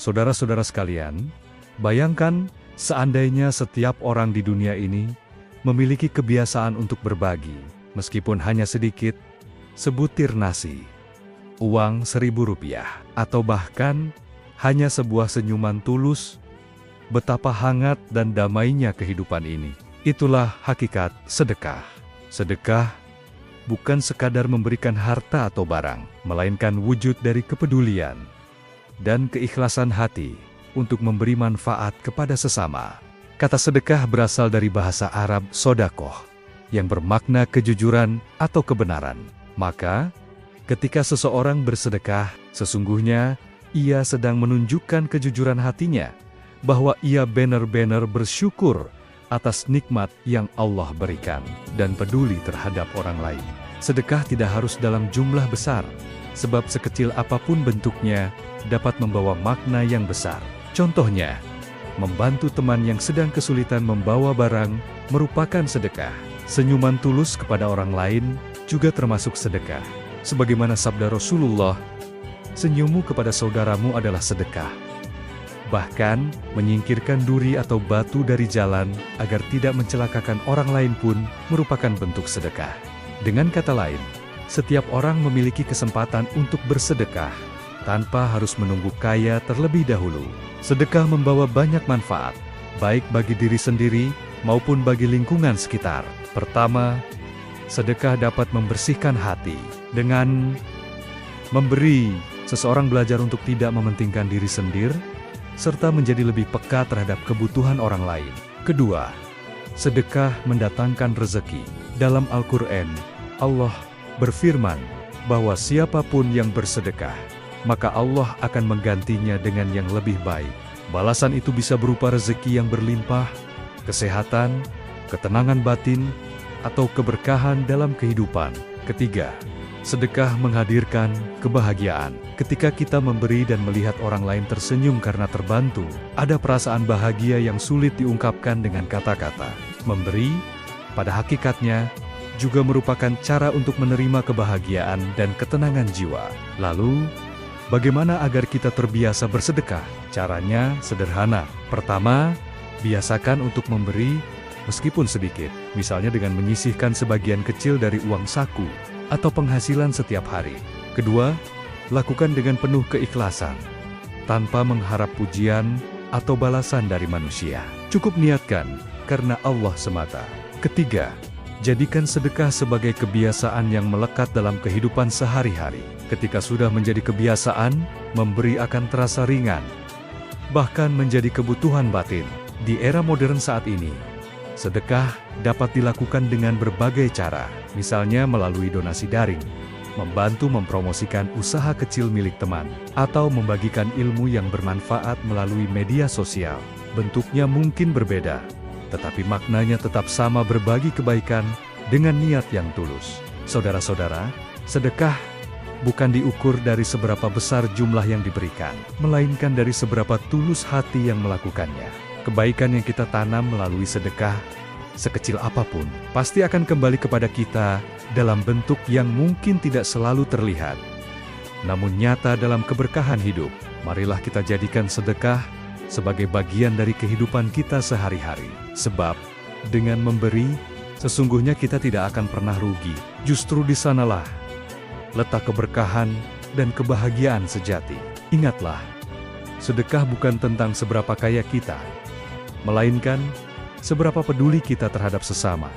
Saudara-saudara sekalian, bayangkan seandainya setiap orang di dunia ini memiliki kebiasaan untuk berbagi, meskipun hanya sedikit, sebutir nasi, uang Rp1.000, atau bahkan hanya sebuah senyuman tulus, betapa hangat dan damainya kehidupan ini. Itulah hakikat sedekah. Sedekah bukan sekadar memberikan harta atau barang, melainkan wujud dari kepedulian dan keikhlasan hati untuk memberi manfaat kepada sesama. Kata sedekah berasal dari bahasa Arab sodakoh, yang bermakna kejujuran atau kebenaran. Maka, ketika seseorang bersedekah, sesungguhnya ia sedang menunjukkan kejujuran hatinya, bahwa ia benar-benar bersyukur atas nikmat yang Allah berikan, dan peduli terhadap orang lain. Sedekah tidak harus dalam jumlah besar, sebab sekecil apapun bentuknya, dapat membawa makna yang besar. Contohnya, membantu teman yang sedang kesulitan membawa barang merupakan sedekah. Senyuman tulus kepada orang lain juga termasuk sedekah. Sebagaimana sabda Rasulullah, senyummu kepada saudaramu adalah sedekah. Bahkan, menyingkirkan duri atau batu dari jalan agar tidak mencelakakan orang lain pun merupakan bentuk sedekah. Dengan kata lain, setiap orang memiliki kesempatan untuk bersedekah tanpa harus menunggu kaya terlebih dahulu. Sedekah membawa banyak manfaat, baik bagi diri sendiri maupun bagi lingkungan sekitar. Pertama, sedekah dapat membersihkan hati. Dengan memberi, seseorang belajar untuk tidak mementingkan diri sendiri, serta menjadi lebih peka terhadap kebutuhan orang lain. Kedua, sedekah mendatangkan rezeki. Dalam Al-Quran, Allah berfirman bahwa siapapun yang bersedekah, maka Allah akan menggantinya dengan yang lebih baik. Balasan itu bisa berupa rezeki yang berlimpah, kesehatan, ketenangan batin, atau keberkahan dalam kehidupan. Ketiga, sedekah menghadirkan kebahagiaan. Ketika kita memberi dan melihat orang lain tersenyum karena terbantu, ada perasaan bahagia yang sulit diungkapkan dengan kata-kata. Memberi, pada hakikatnya, juga merupakan cara untuk menerima kebahagiaan dan ketenangan jiwa. Lalu, bagaimana agar kita terbiasa bersedekah? Caranya sederhana. Pertama, biasakan untuk memberi meskipun sedikit, misalnya dengan menyisihkan sebagian kecil dari uang saku atau penghasilan setiap hari. Kedua, lakukan dengan penuh keikhlasan, tanpa mengharap pujian atau balasan dari manusia. Cukup niatkan karena Allah semata. Ketiga, jadikan sedekah sebagai kebiasaan yang melekat dalam kehidupan sehari-hari. Ketika sudah menjadi kebiasaan, memberi akan terasa ringan, bahkan menjadi kebutuhan batin. Di era modern saat ini, sedekah dapat dilakukan dengan berbagai cara, misalnya melalui donasi daring, membantu mempromosikan usaha kecil milik teman, atau membagikan ilmu yang bermanfaat melalui media sosial. Bentuknya mungkin berbeda, tetapi maknanya tetap sama, berbagi kebaikan dengan niat yang tulus. Saudara-saudara, sedekah bukan diukur dari seberapa besar jumlah yang diberikan, melainkan dari seberapa tulus hati yang melakukannya. Kebaikan yang kita tanam melalui sedekah, sekecil apapun, pasti akan kembali kepada kita dalam bentuk yang mungkin tidak selalu terlihat, namun nyata dalam keberkahan hidup. Marilah kita jadikan sedekah sebagai bagian dari kehidupan kita sehari-hari. Sebab, dengan memberi, sesungguhnya kita tidak akan pernah rugi. Justru di sanalah letak keberkahan dan kebahagiaan sejati. Ingatlah, sedekah bukan tentang seberapa kaya kita, melainkan seberapa peduli kita terhadap sesama.